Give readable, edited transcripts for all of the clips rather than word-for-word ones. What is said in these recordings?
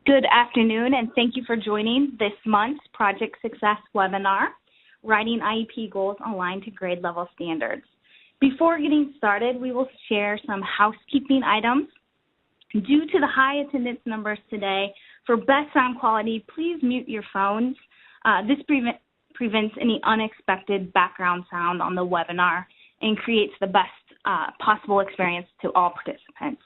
Good afternoon, and thank you for joining this month's Project Success webinar, Writing IEP Goals Aligned to Grade Level Standards. Before getting started, we will share some housekeeping items. Due to the high attendance numbers today, for best sound quality, please mute your phones. This prevents any unexpected background sound on the webinar and creates the best possible experience to all participants.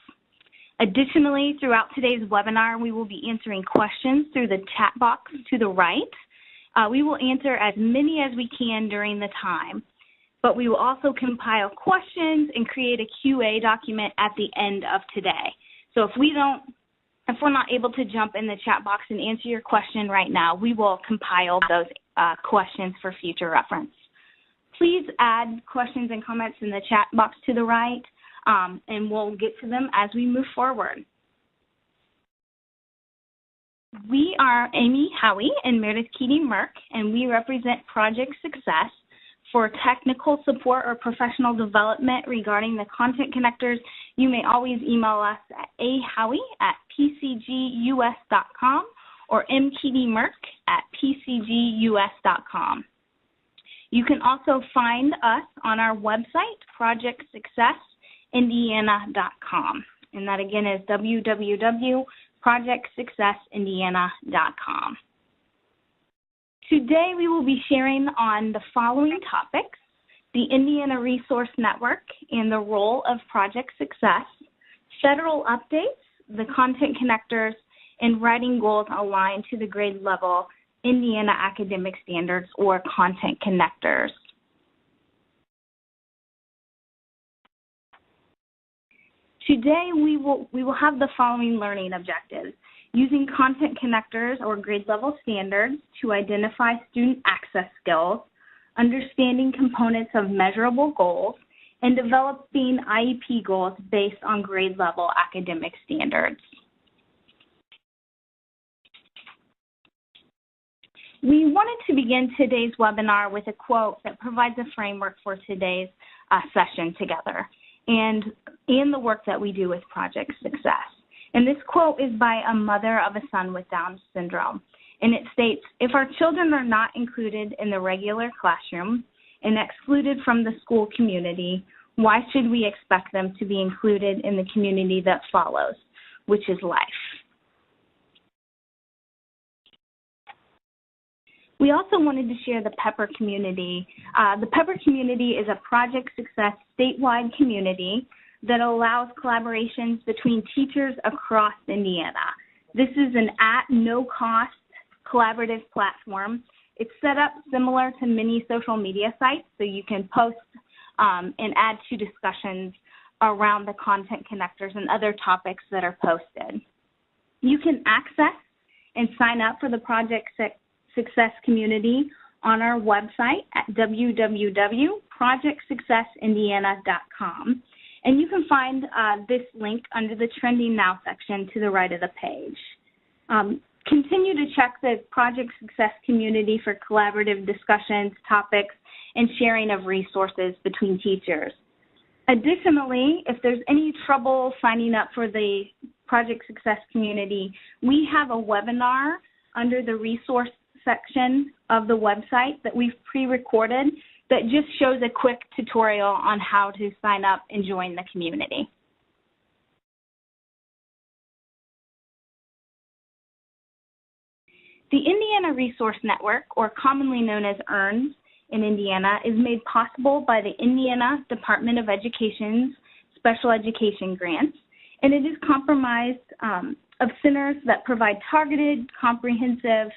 Additionally, throughout today's webinar, we will be answering questions through the chat box to the right. We will answer as many as we can during the time, but we will also compile questions and create a QA document at the end of today. So if we're not able to jump in the chat box and answer your question right now, we will compile those questions for future reference. Please add questions and comments in the chat box to the right. And we'll get to them as we move forward. We are Amy Howie and Meredith Keating-Merck, and we represent Project Success. For technical support or professional development regarding the content connectors, you may always email us at ahowie@pcgus.com or mkeating-merck@pcgus.com. You can also find us on our website, projectsuccessindiana.com, and that again is www.projectsuccessindiana.com. Today we will be sharing on the following topics: the Indiana Resource Network and the role of Project Success, federal updates, the content connectors, and writing goals aligned to the grade level Indiana academic standards or content connectors. Today, we will have the following learning objectives: using content connectors or grade level standards to identify student access skills, understanding components of measurable goals, and developing IEP goals based on grade level academic standards. We wanted to begin today's webinar with a quote that provides a framework for today's session together and the work that we do with Project Success. And this quote is by a mother of a son with Down syndrome. And it states, "If our children are not included in the regular classroom and excluded from the school community, why should we expect them to be included in the community that follows, which is life?" We also wanted to share the Pepper community. The Pepper community is a Project Success statewide community that allows collaborations between teachers across Indiana. This is an at-no-cost collaborative platform. It's set up similar to many social media sites, so you can post and add to discussions around the content connectors and other topics that are posted. You can access and sign up for the Project Success community on our website at www.projectsuccessindiana.com. And you can find this link under the Trending Now section to the right of the page. Continue to check the Project Success community for collaborative discussions, topics, and sharing of resources between teachers. Additionally, if there's any trouble signing up for the Project Success community, we have a webinar under the resource section of the website that we've pre-recorded that just shows a quick tutorial on how to sign up and join the community. The Indiana Resource Network, or commonly known as IRNS in Indiana, is made possible by the Indiana Department of Education's Special Education Grants, and it is comprised of centers that provide targeted, comprehensive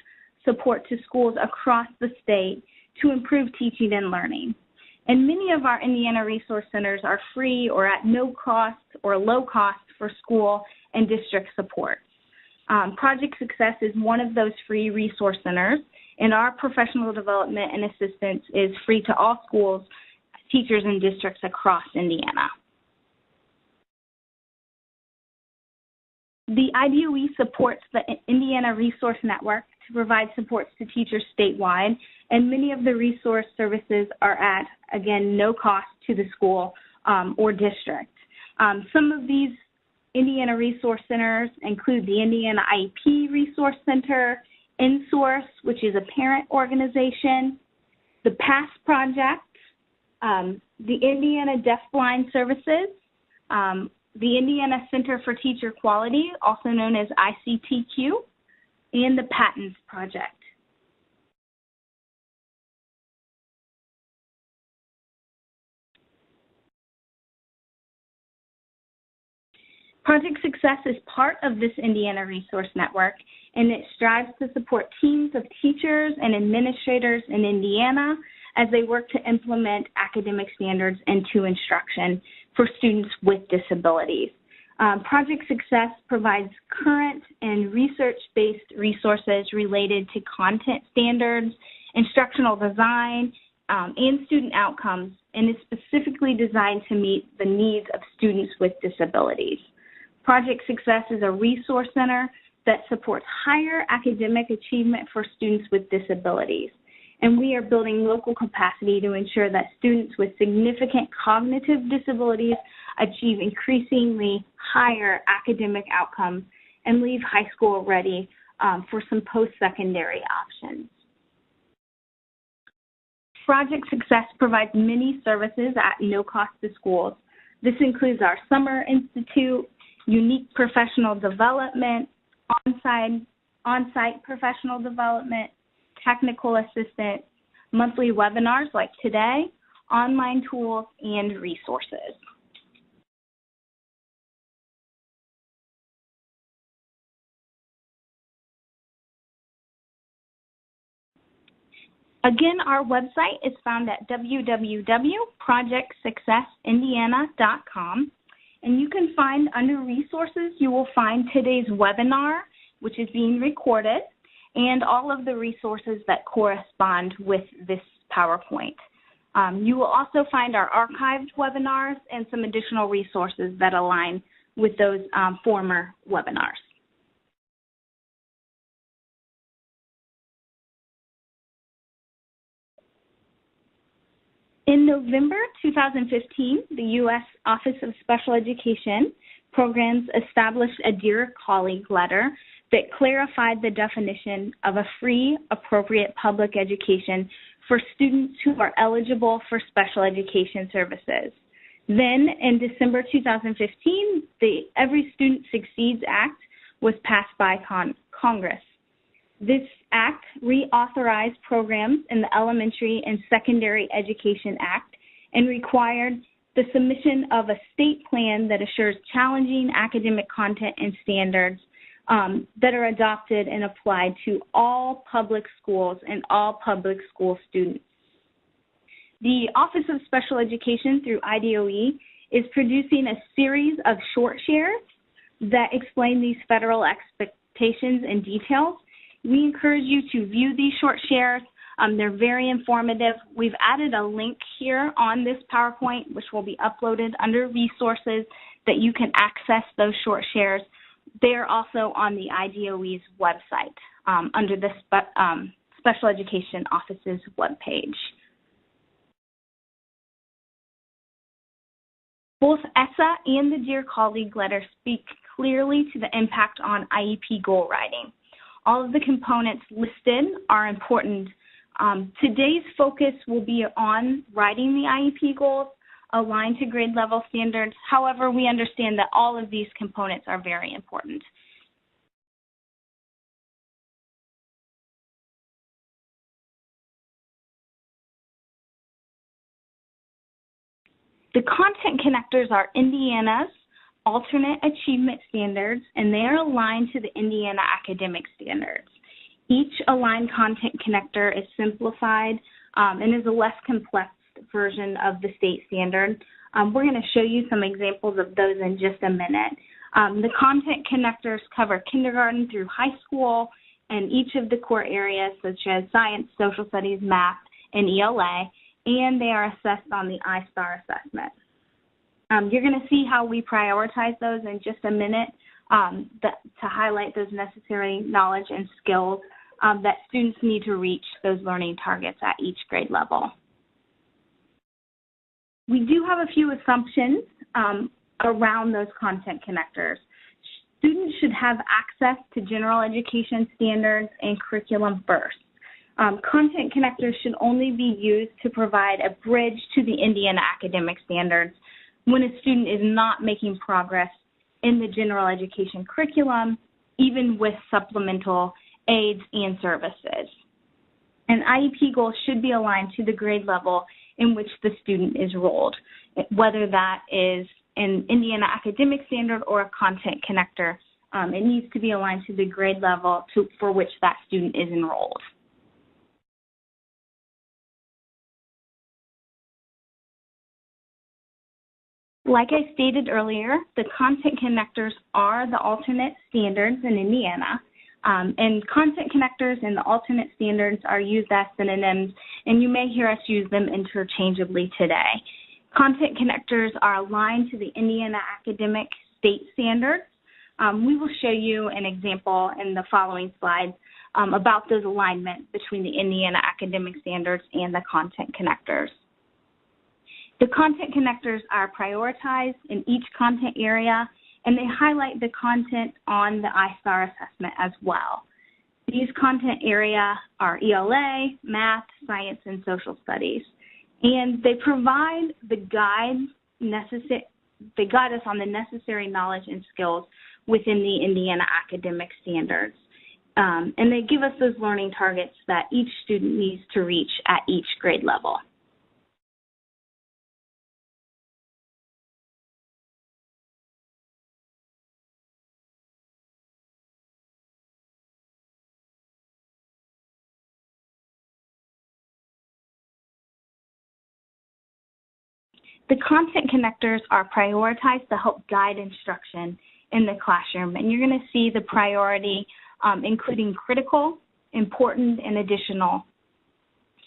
support to schools across the state to improve teaching and learning. And many of our Indiana Resource Centers are free or at no cost or low cost for school and district support. Project Success is one of those free resource centers, and our professional development and assistance is free to all schools, teachers, and districts across Indiana. The IDOE supports the Indiana Resource Network to provide supports to teachers statewide, and many of the resource services are at, again, no cost to the school or district. Some of these Indiana Resource Centers include the Indiana IEP Resource Center, InSource, which is a parent organization, the PASS Project, the Indiana Deafblind Services, the Indiana Center for Teacher Quality, also known as ICTQ, and the Patents Project. Project Success is part of this Indiana Resource Network, and it strives to support teams of teachers and administrators in Indiana as they work to implement academic standards into instruction for students with disabilities. Project Success provides current and research-based resources related to content standards, instructional design, and student outcomes, and is specifically designed to meet the needs of students with disabilities. Project Success is a resource center that supports higher academic achievement for students with disabilities. And we are building local capacity to ensure that students with significant cognitive disabilities achieve increasingly higher academic outcomes and leave high school ready for some post-secondary options. Project Success provides many services at no cost to schools. This includes our Summer Institute, unique professional development, on-site professional development, technical assistance, monthly webinars like today, online tools, and resources. Again, our website is found at www.projectsuccessindiana.com. And you can find under resources, you will find today's webinar, which is being recorded, and all of the resources that correspond with this PowerPoint. You will also find our archived webinars and some additional resources that align with those former webinars. In November 2015, the U.S. Office of Special Education Programs established a Dear Colleague letter that clarified the definition of a free, appropriate public education for students who are eligible for special education services. Then, in December 2015, the Every Student Succeeds Act was passed by Congress. This act reauthorized programs in the Elementary and Secondary Education Act and required the submission of a state plan that assures challenging academic content and standards that are adopted and applied to all public schools and all public school students. The Office of Special Education through IDOE is producing a series of short shares that explain these federal expectations in details. We encourage you to view these short shares. They're very informative. We've added a link here on this PowerPoint, which will be uploaded under resources that you can access those short shares. They're also on the IDOE's website under the Special Education Office's webpage. Both ESSA and the Dear Colleague letter speak clearly to the impact on IEP goal writing. All of the components listed are important. Today's focus will be on writing the IEP goals aligned to grade level standards. However, we understand that all of these components are very important. The content connectors are Indiana's alternate achievement standards, and they are aligned to the Indiana academic standards. Each aligned content connector is simplified and is a less complex version of the state standard. We're going to show you some examples of those in just a minute. The content connectors cover kindergarten through high school and each of the core areas such as science, social studies, math, and ELA, and they are assessed on the I-STAR assessment. You're going to see how we prioritize those in just a minute to highlight those necessary knowledge and skills that students need to reach those learning targets at each grade level. We do have a few assumptions around those content connectors. Students should have access to general education standards and curriculum first. Content connectors should only be used to provide a bridge to the Indiana academic standards when a student is not making progress in the general education curriculum, even with supplemental aids and services. And IEP goals should be aligned to the grade level in which the student is enrolled, whether that is an Indiana academic standard or a content connector. It needs to be aligned to the grade level for which that student is enrolled. Like I stated earlier, the content connectors are the alternate standards in Indiana, and content connectors and the alternate standards are used as synonyms, and you may hear us use them interchangeably today. Content connectors are aligned to the Indiana academic state standards. We will show you an example in the following slides about those alignments between the Indiana academic standards and the content connectors. The content connectors are prioritized in each content area, and they highlight the content on the I-STAR assessment as well. These content areas are ELA, math, science, and social studies. And they provide the guide us on the necessary knowledge and skills within the Indiana academic standards. And they give us those learning targets that each student needs to reach at each grade level. The content connectors are prioritized to help guide instruction in the classroom, and you're going to see the priority including critical, important, and additional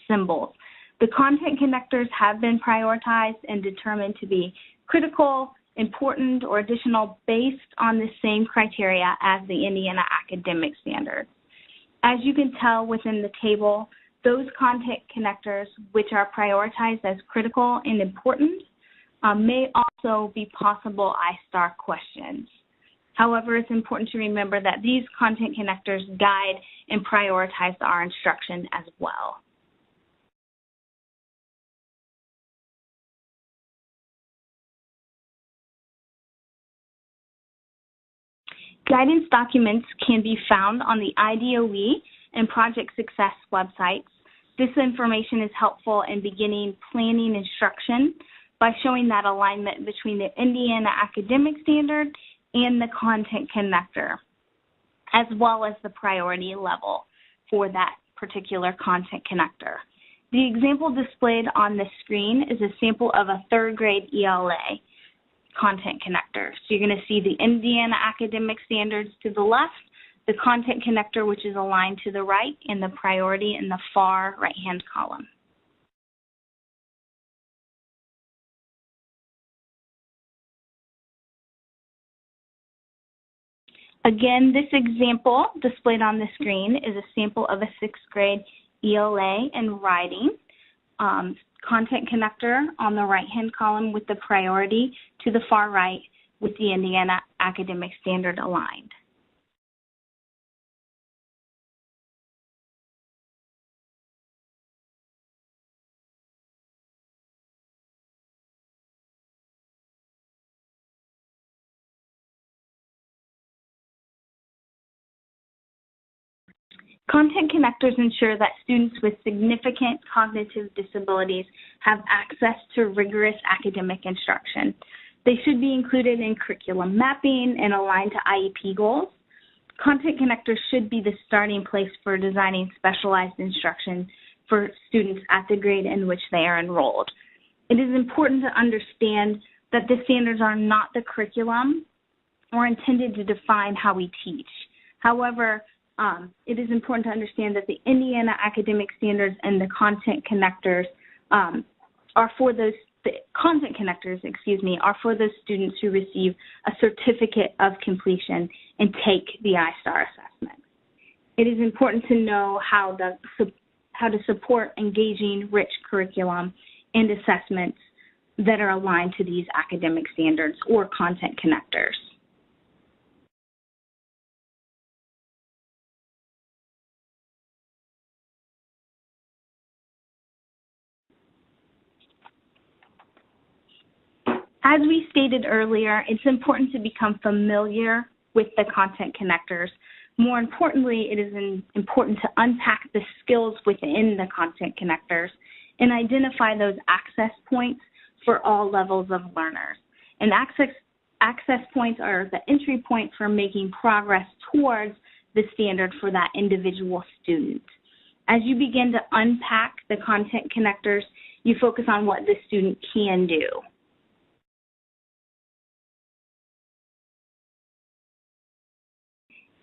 symbols. The content connectors have been prioritized and determined to be critical, important, or additional based on the same criteria as the Indiana academic standards. As you can tell within the table, those content connectors which are prioritized as critical and important may also be possible I-STAR questions. However, it's important to remember that these content connectors guide and prioritize our instruction as well. Guidance documents can be found on the IDOE and Project Success websites. This information is helpful in beginning planning instruction by showing that alignment between the Indiana academic standard and the content connector, as well as the priority level for that particular content connector. The example displayed on the screen is a sample of a third grade ELA content connector. So you're going to see the Indiana academic standards to the left, the content connector which is aligned to the right, and the priority in the far right-hand column. Again, this example displayed on the screen is a sample of a sixth grade ELA in writing. Content connector on the right-hand column with the priority to the far right with the Indiana academic standard aligned. Content connectors ensure that students with significant cognitive disabilities have access to rigorous academic instruction. They should be included in curriculum mapping and aligned to IEP goals. Content connectors should be the starting place for designing specialized instruction for students at the grade in which they are enrolled. It is important to understand that the standards are not the curriculum or intended to define how we teach. However, it is important to understand that the Indiana academic standards and the content connectors are for those students who receive a certificate of completion and take the I-STAR assessment. It is important to know how to support engaging, rich curriculum and assessments that are aligned to these academic standards or content connectors. As we stated earlier, it's important to become familiar with the content connectors. More importantly, it is important to unpack the skills within the content connectors and identify those access points for all levels of learners. And access points are the entry point for making progress towards the standard for that individual student. As you begin to unpack the content connectors, you focus on what the student can do.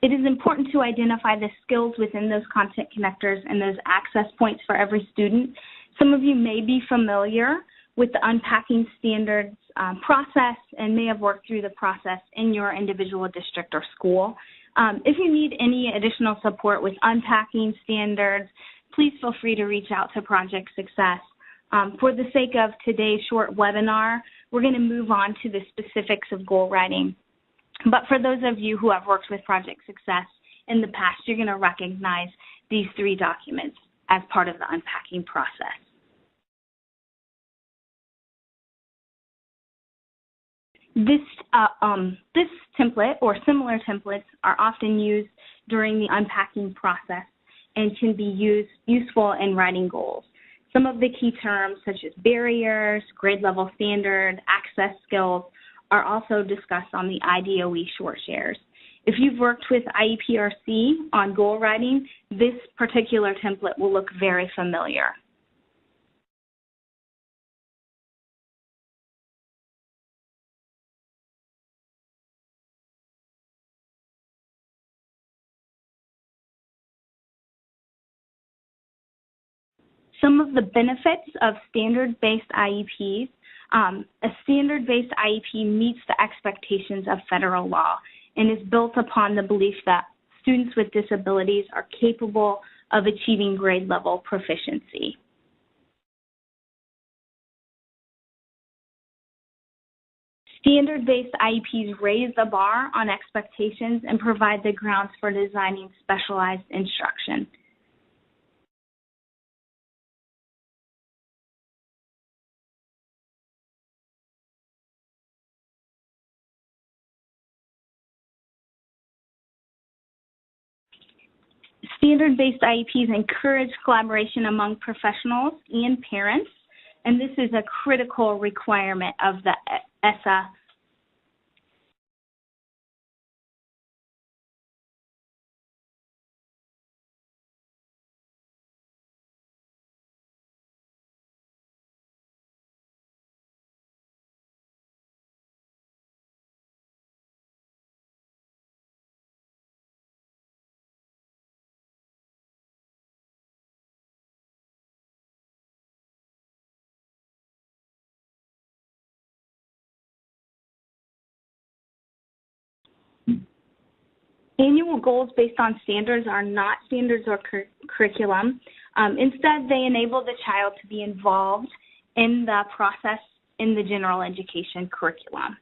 It is important to identify the skills within those content connectors and those access points for every student. Some of you may be familiar with the unpacking standards process and may have worked through the process in your individual district or school. If you need any additional support with unpacking standards, please feel free to reach out to Project Success. For the sake of today's short webinar, we're going to move on to the specifics of goal writing. But for those of you who have worked with Project Success in the past, you're going to recognize these 3 documents as part of the unpacking process. This template or similar templates are often used during the unpacking process and can be useful in writing goals. Some of the key terms such as barriers, grade level standard, access skills are also discussed on the IDOE short shares. If you've worked with IEPRC on goal writing, this particular template will look very familiar. Some of the benefits of standard-based IEPs. A standard-based IEP meets the expectations of federal law and is built upon the belief that students with disabilities are capable of achieving grade level proficiency. Standard-based IEPs raise the bar on expectations and provide the grounds for designing specialized instruction. Standard-based IEPs encourage collaboration among professionals and parents, and this is a critical requirement of the ESSA. Annual goals based on standards are not standards or curriculum. Instead, they enable the child to be involved in the process in the general education curriculum.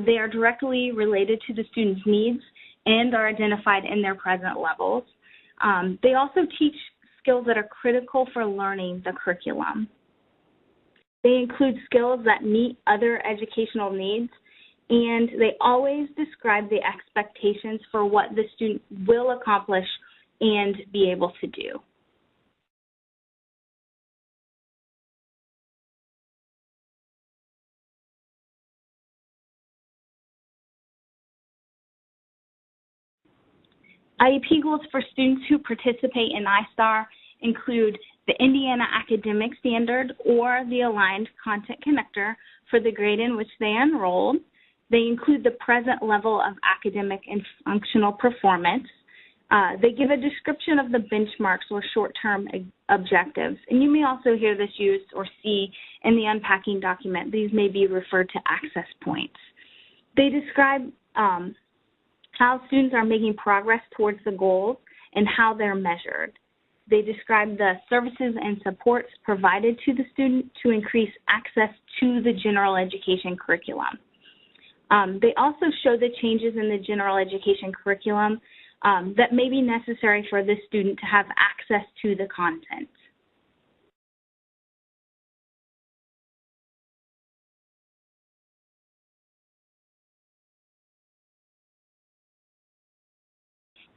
They are directly related to the student's needs and are identified in their present levels. They also teach skills that are critical for learning the curriculum. They include skills that meet other educational needs, and they always describe the expectations for what the student will accomplish and be able to do. IEP goals for students who participate in ISTAR include the Indiana Academic Standard or the Aligned Content Connector for the grade in which they enrolled. They include the present level of academic and functional performance. They give a description of the benchmarks or short-term objectives, and you may also hear this used or see in the unpacking document. These may be referred to access points. They describe how students are making progress towards the goals and how they're measured. They describe the services and supports provided to the student to increase access to the general education curriculum. They also show the changes in the general education curriculum that may be necessary for this student to have access to the content.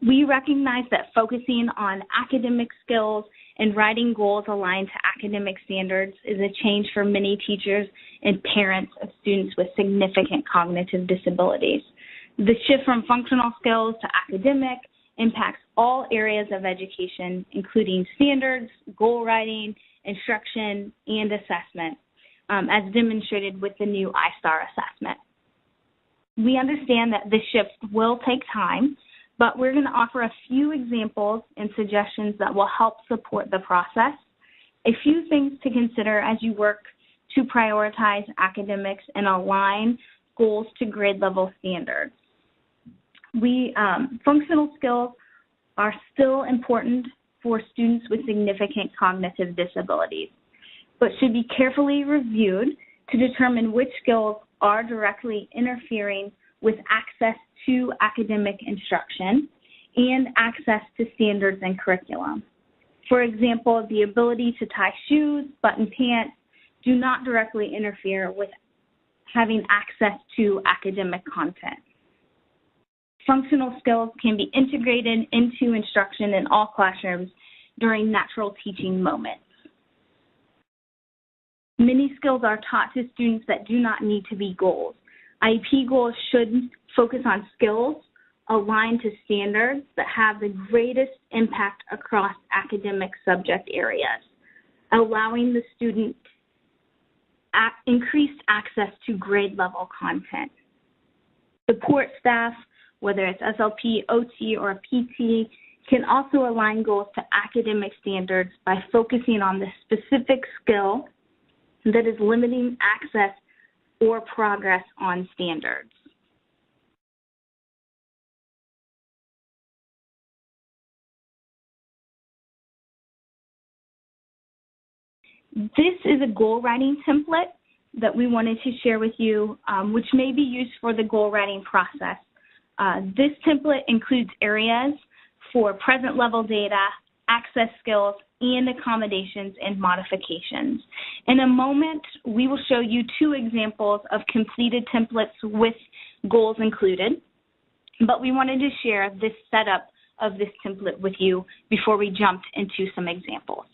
We recognize that focusing on academic skills and writing goals aligned to academic standards is a change for many teachers and parents of students with significant cognitive disabilities. The shift from functional skills to academic impacts all areas of education, including standards, goal writing, instruction, and assessment, as demonstrated with the new iStar assessment. We understand that this shift will take time, but we're going to offer a few examples and suggestions that will help support the process. A few things to consider as you work to prioritize academics and align goals to grade level standards. Functional skills are still important for students with significant cognitive disabilities, but should be carefully reviewed to determine which skills are directly interfering with access to academic instruction and access to standards and curriculum. For example, the ability to tie shoes, button pants, do not directly interfere with having access to academic content. Functional skills can be integrated into instruction in all classrooms during natural teaching moments. Many skills are taught to students that do not need to be goals. IEP goals should focus on skills aligned to standards that have the greatest impact across academic subject areas, allowing the student increased access to grade level content. Support staff, whether it's SLP, OT, or PT, can also align goals to academic standards by focusing on the specific skill that is limiting access or progress on standards. This is a goal writing template that we wanted to share with you, which may be used for the goal writing process. This template includes areas for present level data, access skills, and accommodations and modifications. In a moment, we will show you two examples of completed templates with goals included, but we wanted to share this setup of this template with you before we jumped into some examples.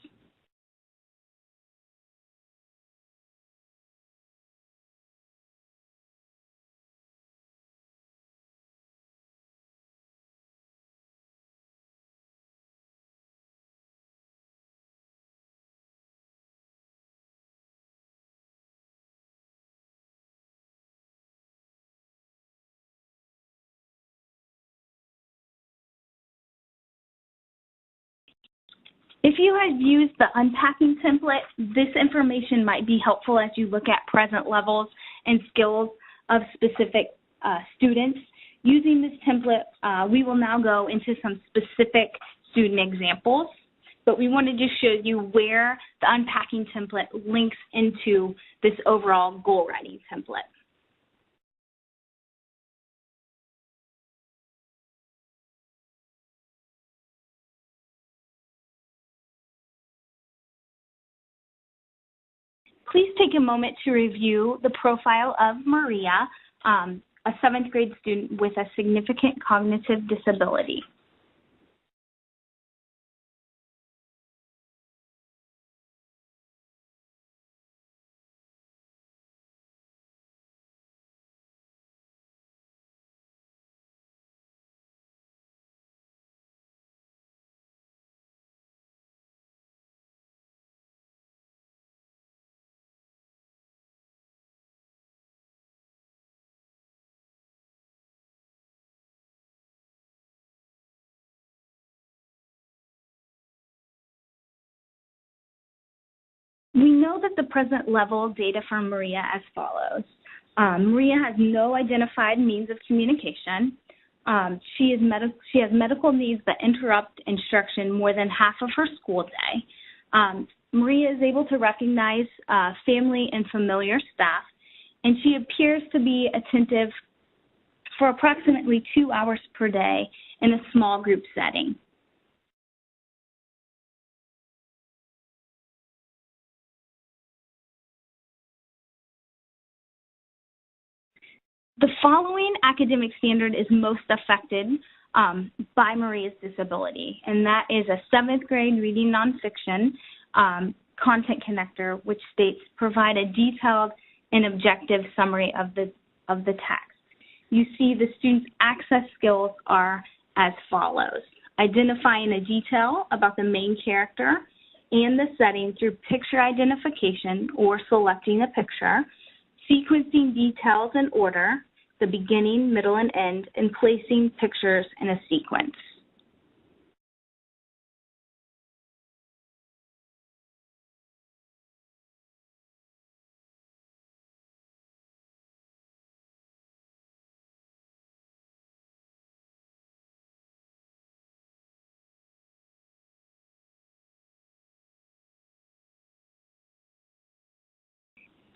If you have used the unpacking template, this information might be helpful as you look at present levels and skills of specific students. Using this template, we will now go into some specific student examples, but we wanted to show you where the unpacking template links into this overall goal writing template. Please take a moment to review the profile of Maria, a 7th grade student with a significant cognitive disability. We know that the present level data for Maria as follows. Maria has no identified means of communication. She has medical needs that interrupt instruction more than half of her school day. Maria is able to recognize family and familiar staff, and she appears to be attentive for approximately 2 hours per day in a small group setting. The following academic standard is most affected by Maria's disability, and that is a 7th grade reading nonfiction content connector, which states provide a detailed and objective summary of the text. You see the student's access skills are as follows: identifying a detail about the main character and the setting through picture identification or selecting a picture, sequencing details in order, the beginning, middle, and end, and placing pictures in a sequence.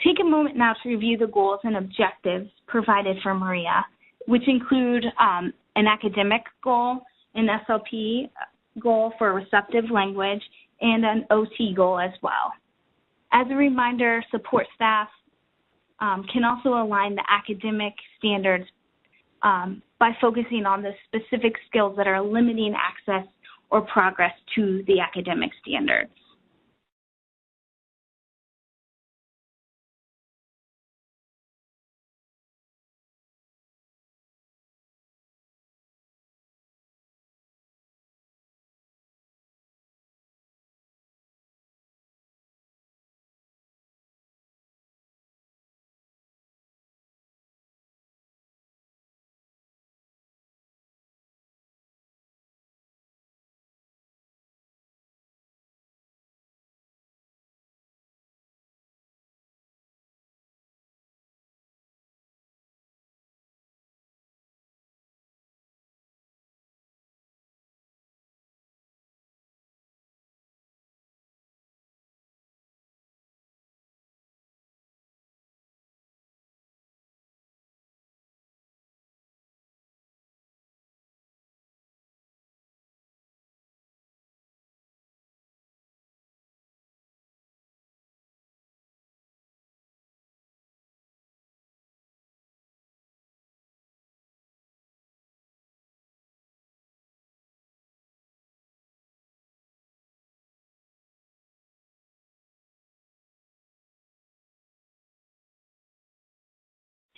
Take a moment now to review the goals and objectives provided for Maria, which include an academic goal, an SLP goal for receptive language, and an OT goal as well. As a reminder, support staff can also align the academic standards by focusing on the specific skills that are limiting access or progress to the academic standards.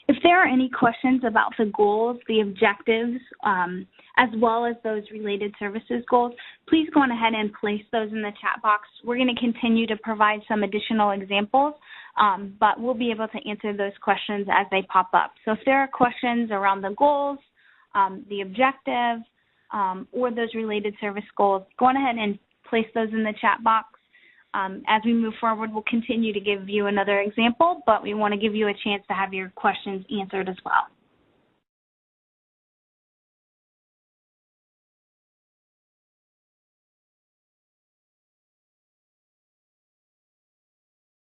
If there are any questions about the goals, the objectives, as well as those related services goals, please go on ahead and place those in the chat box. We're going to continue to provide some additional examples, but we'll be able to answer those questions as they pop up. So if there are questions around the goals, the objective, or those related service goals, go on ahead and place those in the chat box. As we move forward, we'll continue to give you another example, but we want to give you a chance to have your questions answered as well.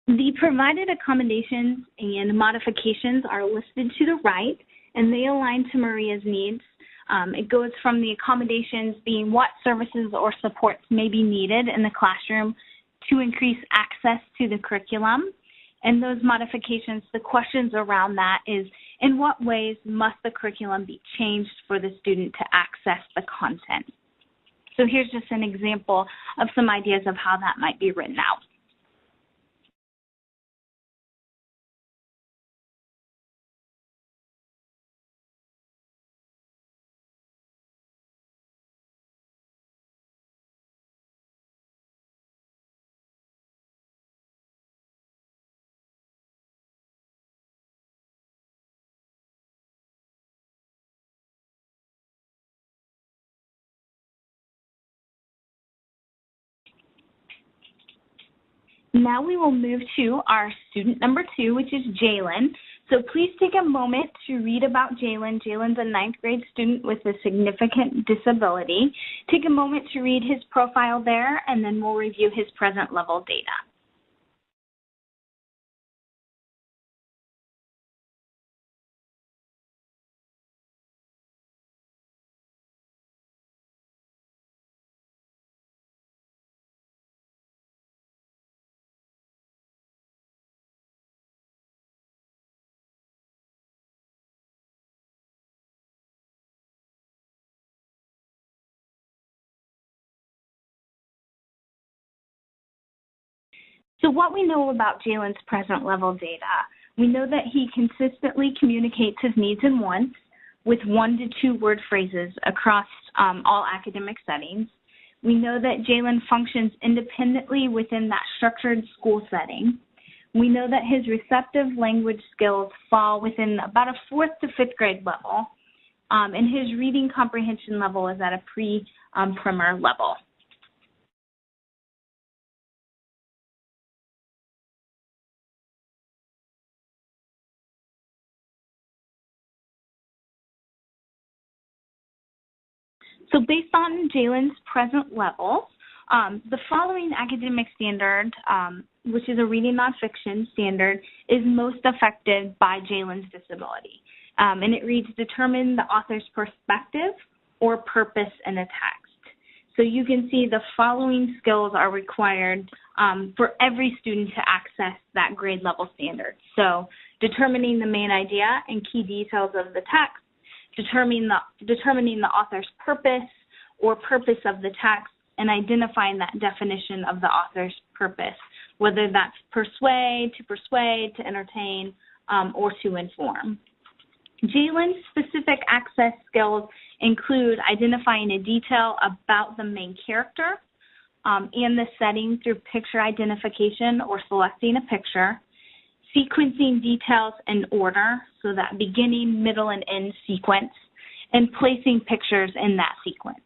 The provided accommodations and modifications are listed to the right, and they align to Maria's needs. It goes from the accommodations being what services or supports may be needed in the classroom to increase access to the curriculum. And those modifications, the questions around that is, in what ways must the curriculum be changed for the student to access the content? So here's just an example of some ideas of how that might be written out. Now we will move to our student number 2, which is Jalen. So please take a moment to read about Jalen. Jalen's a 9th grade student with a significant disability. Take a moment to read his profile there, and then we'll review his present level data. So what we know about Jalen's present level data, we know that he consistently communicates his needs and wants with 1 to 2 word phrases across all academic settings. We know that Jalen functions independently within that structured school setting. We know that his receptive language skills fall within about a 4th to 5th grade level, and his reading comprehension level is at a pre-primer level. So based on Jalen's present level, the following academic standard, which is a reading nonfiction standard, is most affected by Jalen's disability. And it reads, determine the author's perspective or purpose in a text. So you can see the following skills are required for every student to access that grade level standard. So determining the main idea and key details of the text, determining the author's purpose or purpose of the text, and identifying that definition of the author's purpose, whether that's persuade, to entertain, or to inform. Jalen's specific access skills include identifying a detail about the main character and the setting through picture identification or selecting a picture, sequencing details in order, so that beginning, middle, and end sequence, and placing pictures in that sequence.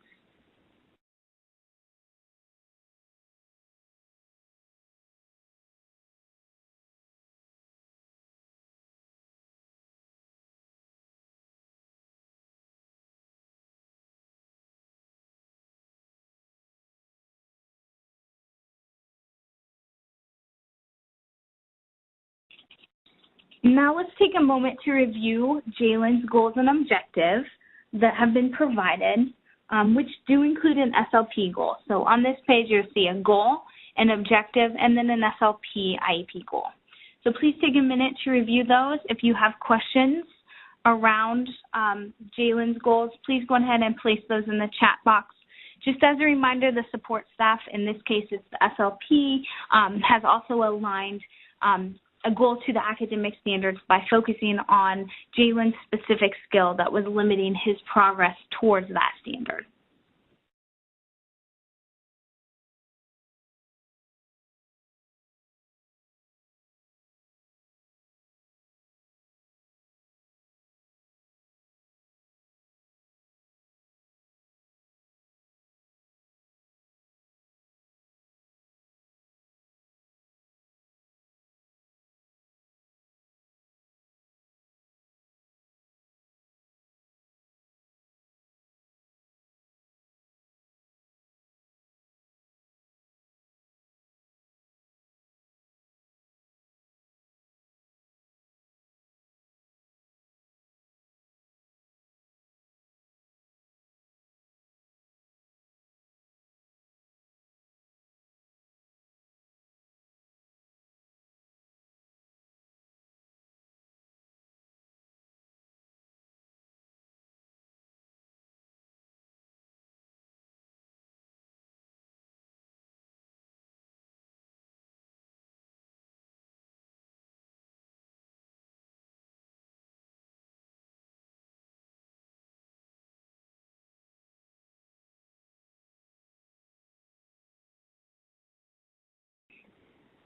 Now let's take a moment to review Jalen's goals and objectives that have been provided, which do include an SLP goal. So on this page, you'll see a goal, an objective, and then an SLP IEP goal. So please take a minute to review those. If you have questions around Jalen's goals, please go ahead and place those in the chat box. Just as a reminder, the support staff, in this case it's the SLP, has also aligned a goal to the academic standards by focusing on Jalen's specific skill that was limiting his progress towards that standard.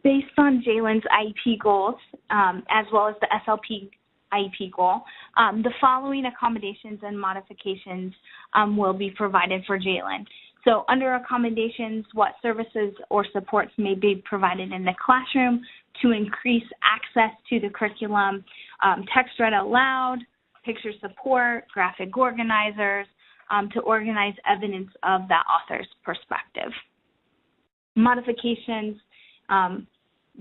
Based on Jalen's IEP goals, as well as the SLP IEP goal, the following accommodations and modifications will be provided for Jalen. So under accommodations, what services or supports may be provided in the classroom to increase access to the curriculum, text read out loud, picture support, graphic organizers, to organize evidence of that author's perspective. Modifications,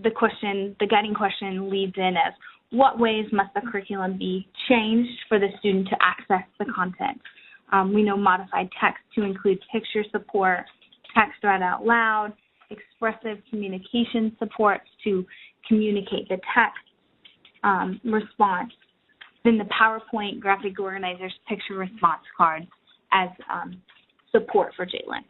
the guiding question leads in as, what ways must the curriculum be changed for the student to access the content? We know modified text to include picture support, text read out loud, expressive communication supports to communicate the text response, then the PowerPoint, graphic organizers, picture response cards as support for Jalen.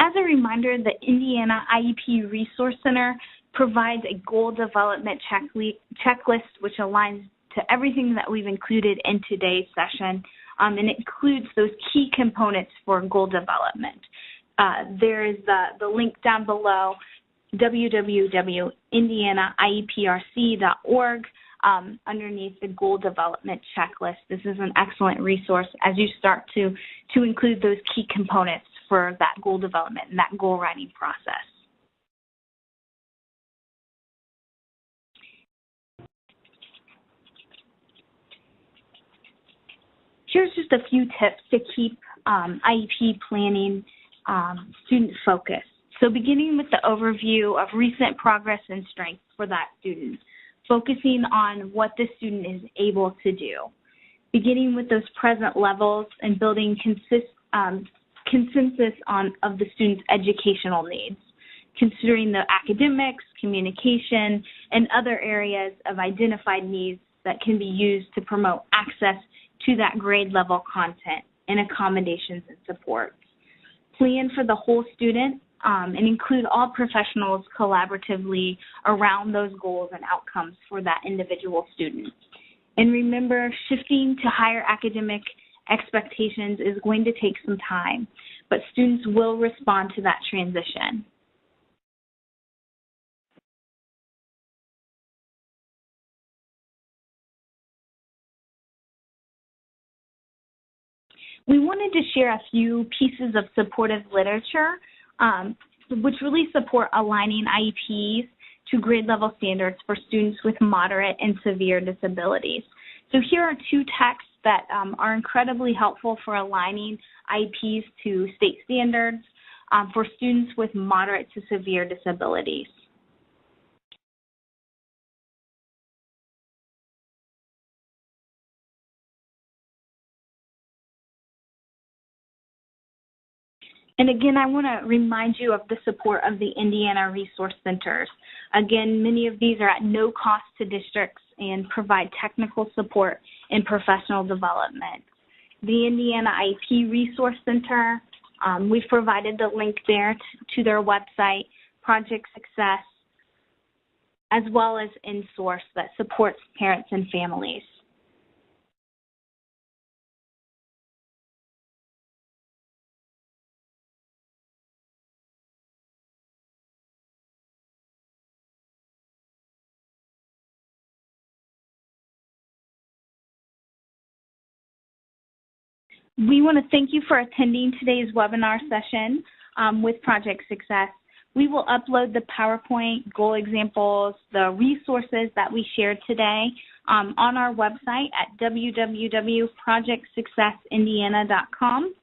As a reminder, the Indiana IEP Resource Center provides a goal development checklist which aligns to everything that we've included in today's session, and it includes those key components for goal development. There is the link down below, www.indianaiepRC.org, underneath the goal development checklist. This is an excellent resource as you start to include those key components for that goal development and that goal writing process. Here's just a few tips to keep IEP planning student focused. So beginning with the overview of recent progress and strengths for that student, focusing on what the student is able to do. Beginning with those present levels and building consensus of the student's educational needs, considering the academics, communication, and other areas of identified needs that can be used to promote access to that grade level content and accommodations and supports. Plan for the whole student and include all professionals collaboratively around those goals and outcomes for that individual student. And remember, shifting to higher academic expectations is going to take some time, but students will respond to that transition. We wanted to share a few pieces of supportive literature which really support aligning IEPs to grade level standards for students with moderate and severe disabilities. So here are two texts that are incredibly helpful for aligning IEPs to state standards for students with moderate to severe disabilities. And again, I want to remind you of the support of the Indiana Resource Centers. Again, many of these are at no cost to districts and provide technical support and professional development. The Indiana IEP Resource Center, we've provided the link there to their website, Project Success, as well as InSource that supports parents and families. We want to thank you for attending today's webinar session with Project Success. We will upload the PowerPoint, goal examples, the resources that we shared today on our website at www.projectsuccessindiana.com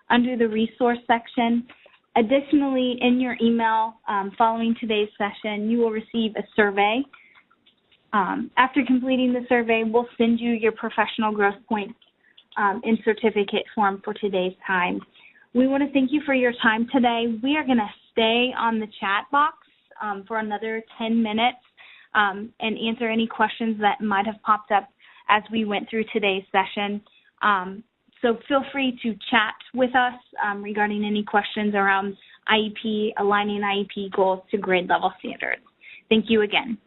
under the resource section. Additionally, in your email following today's session, you will receive a survey. After completing the survey, we'll send you your professional growth points in certificate form for today's time. We want to thank you for your time today. We are going to stay on the chat box for another 10 minutes and answer any questions that might have popped up as we went through today's session. So feel free to chat with us regarding any questions around IEP, aligning IEP goals to grade level standards. Thank you again.